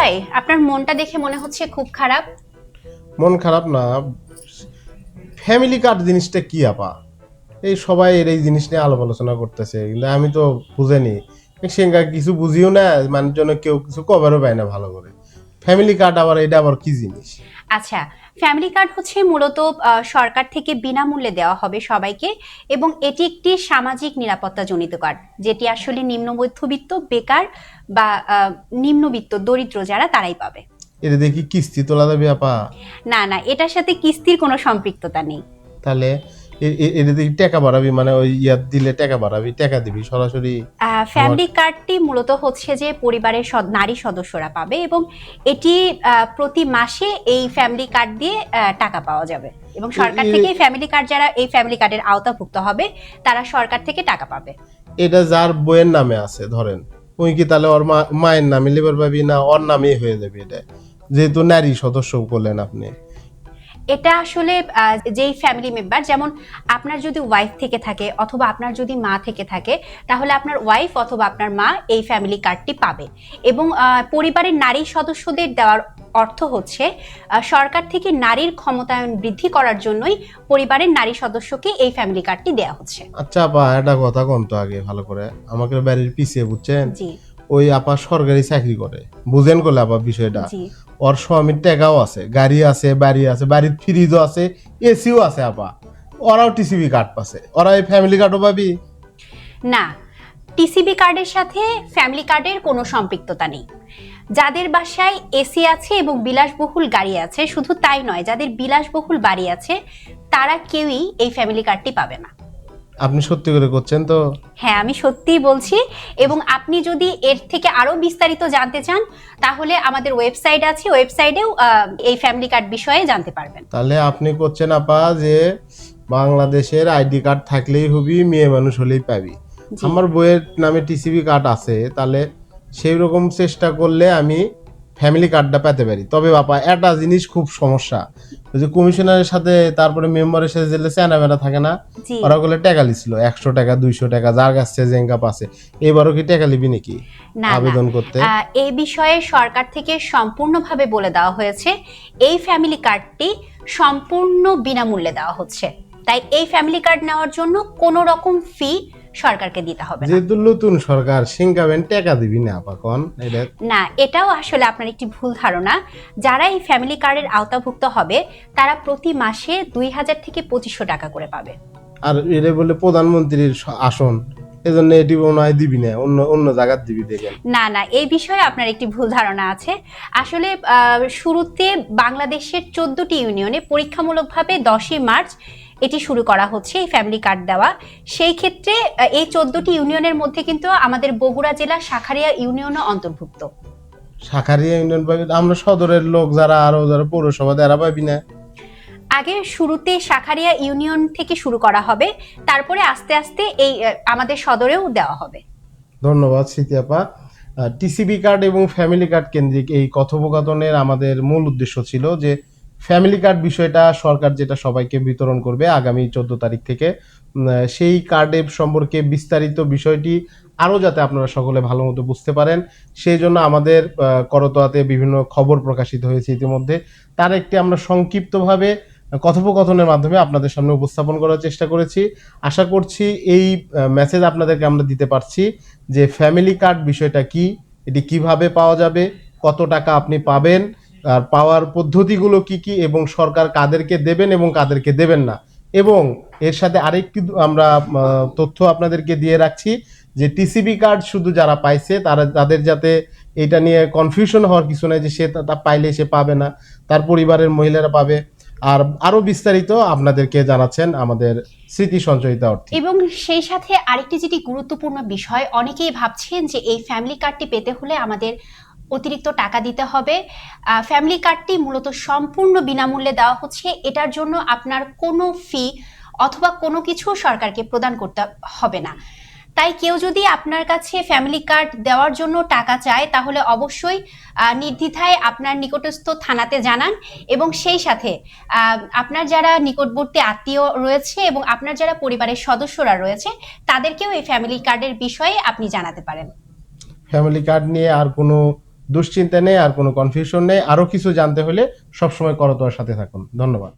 ভাই, আপনার মনটা দেখে মনে হচ্ছে খুব খারাপ। মন খারাপ না, ফ্যামিলি কার্ড জিনিসটা কি আপা? এই সবাই এই জিনিস নিয়ে আলাপ আলোচনা করতেছে, কিন্তু আমি তো বুঝেনি। সেঙ্গা কিছু বুঝিও না, মানুষজন কেউ কিছু কভারও পায় না ভালো করে। ফ্যামিলি কার্ড আবার এটা আবার কি জিনিস? আচ্ছা, ফ্যামিলি কার্ড হচ্ছে মূলত সরকার থেকে বিনামূল্যে দেওয়া হবে সবাইকে, এবং এটি একটি সামাজিক নিরাপত্তাজনিত কার্ড, যেটি আসলে নিম্ন মধ্যবিত্ত, বেকার বা নিম্নবিত্ত, দরিদ্র যারা তারাই পাবে। এটা দেখি কিস্তি তোলা যাবে আপা? না না, এটার সাথে কিস্তির কোনো সম্পৃক্ততা নেই। তাহলে এটা দেখি টাকা বাড়াবি, মানে ওই ইয়াদ দিলে টাকা বাড়াবি, টাকা দিবি সরাসরি? আমার ফ্যামিলি কার্ডটি মূলত হচ্ছে যে পরিবারের নারী সদস্যরা পাবে, এবং এটি প্রতি মাসে এই ফ্যামিলি কার্ড দিয়ে টাকা পাওয়া যাবে, এবং সরকার থেকে ফ্যামিলি কার্ড, যারা এই ফ্যামিলি কার্ডের আওতাভুক্ত হবে তারা সরকার থেকে টাকা পাবে। এটা যার বইয়ের নামে আছে ধরেন, ওই কি তাহলে ওর মায়ের নামে লিবার পাবি না ওর নামেই হয়ে যাবে এটা, যেহেতু নারী সদস্য করলেন আপনি? এটা আসলে যেই ফ্যামিলি মেম্বার, যেমন আপনার যদি ওয়াইফ থেকে থাকে অথবা আপনার যদি মা থেকে থাকে, তাহলে আপনার ওয়াইফ অথবা আপনার মা এই ফ্যামিলি কার্ডটি পাবে। এবং পরিবারের নারী সদস্যদের দেওয়ার অর্থ হচ্ছে সরকার থেকে নারীর ক্ষমতায়ন বৃদ্ধি করার জন্যই পরিবারের নারী সদস্যকে এই ফ্যামিলি কার্ডটি দেওয়া হচ্ছে। আচ্ছা আপা, একটা কথা কোন তো আগে ভালো করে, আমাকে বাড়ির পিছিয়ে বুঝছেন, জি ওই আপা সরকারি চাকরি করে, বুঝেন করলে আপা বিষয়টা। জি। ওর স্বামীর টাকাও আছে, গাড়ি আছে, বাড়ি আছে, বাড়ির ফ্রিজও আছে, এসিও আছে আপা। ওরাও টিসিবি কার্ড পাচ্ছে, ওরা এই ফ্যামিলি কার্ডও পাবি? না, টিসিবি কার্ডের সাথে ফ্যামিলি কার্ডের কোনো সম্পৃক্ততা নেই। যাদের বাসায় এসি আছে এবং বিলাসবহুল গাড়ি আছে, শুধু তাই নয়, যাদের বিলাসবহুল বাড়ি আছে তারা কেউই এই ফ্যামিলি কার্ডটি পাবে না। আপনি সত্যি করে করছেন তো? হ্যাঁ, আমি সত্যিই বলছি। এবং আপনি যদি এর থেকে আরো বিস্তারিত জানতে চান, তাহলে আমাদের ওয়েবসাইট আছে, ওয়েবসাইটেও এই ফ্যামিলি কার্ড বিষয়ে জানতে পারবেন। তাহলে আপনি করছেন আপা যে বাংলাদেশের আইডি কার্ড থাকলেই হবি, মেয়ে মানুষ হলেই পাবি। জি। আমার বইয়ের নামে টিসিবি কার্ড আছে, তাহলে সেই রকম চেষ্টা করলে আমি ফ্যামিলি কার্ডটা পেতে পারি। তবে বাবা একটা জিনিস খুব সমস্যা, ওই যে কমিশনারের সাথে তারপরে মেম্বারের সাথে যেলে চেনাবেনা থাকে না, জি। ওরা বলে টাকা লিছিল 100 টাকা 200 টাকা, যার কাছে জেঙ্গা পাচ্ছে। এবারও কি টাকা লিবি নাকি না না, আবেদন করতে? এই বিষয়ে সরকার থেকে সম্পূর্ণভাবে বলে দেওয়া হয়েছে, এই ফ্যামিলি কার্ডটি সম্পূর্ণ বিনামূল্যে দেওয়া হচ্ছে। তাই এই ফ্যামিলি কার্ড নেওয়ার জন্য কোনো রকম ফি সরকারকে দিতে হবে না। যেহেতু নতুন সরকার, সিঙ্গাবেন টাকা দিবি না আপা কন এটা? না, এটাও আসলে আপনার একটি ভুল ধারণা। যারা এই ফ্যামিলি কার্ডের আওতাভুক্ত হবে তারা প্রতি মাসে 2000 থেকে 2500 টাকা করে পাবে। আর এটা বলে প্রধানমন্ত্রীর আসন, এজন্য এটি মনে হয় দিবি না, অন্য অন্য জায়গার দিবি দেখেন। না না, এই বিষয়ে আপনার একটি ভুল ধারণা আছে। আসলে শুরুতে বাংলাদেশের 14টি ইউনিয়নে পরীক্ষামূলকভাবে 10ই মার্চ এটি শুরু করা হচ্ছে, এই ফ্যামিলি কার্ড দেওয়া। সেই ক্ষেত্রে এই 14টি ইউনিয়নের মধ্যে কিন্তু আমাদের বগুড়া জেলার শাখারিয়া ইউনিয়নও অন্তর্ভুক্ত। শাখারিয়া ইউনিয়ন পাবি? আমরা সদরের লোক যারা, আরো যারা পৌরসভা তারা পাবি না? আগে শুরুতে শাখারিয়া ইউনিয়ন থেকে শুরু করা হবে, তারপরে আস্তে আস্তে এই আমাদের সদরেও দেওয়া হবে। ধন্যবাদ স্মৃতি আপা। টিসিবি কার্ড এবং ফ্যামিলি কার্ড কেন্দ্রিক এই কথোপকথনের আমাদের মূল উদ্দেশ্য ছিল যে ফ্যামিলি কার্ড বিষয়টা সরকার যেটা সবাইকে বিতরণ করবে আগামী 14 তারিখ থেকে, সেই কার্ডের সম্পর্কে বিস্তারিত বিষয়টি আরও যাতে আপনারা সকলে ভালো মতো বুঝতে পারেন, সেই জন্য আমাদের করতোয়াতে বিভিন্ন খবর প্রকাশিত হয়েছে ইতিমধ্যে। তার একটি আমরা সংক্ষিপ্তভাবে কথোপকথনের মাধ্যমে আপনাদের সামনে উপস্থাপন করার চেষ্টা করেছি। আশা করছি এই মেসেজ আপনাদেরকে আমরা দিতে পারছি যে ফ্যামিলি কার্ড বিষয়টা কি, এটি কিভাবে পাওয়া যাবে, কত টাকা আপনি পাবেন, আর পাওয়ার পদ্ধতিগুলো কি কি, এবং সরকার কাদেরকে দেবেন এবং কাদেরকে দেবেন না। এবং এর সাথে আরেকটি আমরা তথ্য আপনাদেরকে দিয়ে রাখছি যে টিসিবি কার্ড শুধু যারা পাইছে তাদের যাতে এটা নিয়ে কনফিউশন হওয়ার কিছু নাই, যে সে তা পাইলে সে পাবে না, তার পরিবারের মহিলারা পাবে। আর আরো বিস্তারিত আপনাদেরকে জানাচ্ছেন আমাদের স্মৃতি সঞ্চয়িতা অর্থী। এবং সেই সাথে আরেকটি যেটি গুরুত্বপূর্ণ বিষয়, অনেকেই ভাবছেন যে এই ফ্যামিলি কার্ডটি পেতে হলে আমাদের অতিরিক্ত টাকা দিতে হবে। ফ্যামিলি কার্ডটি মূলত সম্পূর্ণ বিনামূল্যে দেওয়া হচ্ছে, এটার জন্য আপনার কোনো ফি অথবা কোনো কিছু সরকারকে প্রদান করতে হবে না। তাই কেউ যদি আপনার কাছে ফ্যামিলি কার্ড দেওয়ার জন্য টাকা চায়, তাহলে অবশ্যই নির্দ্বিধায় আপনার নিকটস্থ থানাতে জানান, এবং সেই সাথে আপনার যারা নিকটবর্তী আত্মীয় রয়েছে এবং আপনার যারা পরিবারের সদস্যরা রয়েছে তাদেরকেও এই ফ্যামিলি কার্ডের বিষয়ে আপনি জানাতে পারেন। ফ্যামিলি কার্ড নিয়ে আর কোনো দুশ্চিন্তা নেই আর কোনো কনফিউশন নেই। আরো কিছু জানতে হলে সবসময় করতোয়ার সাথে থাকুন। ধন্যবাদ।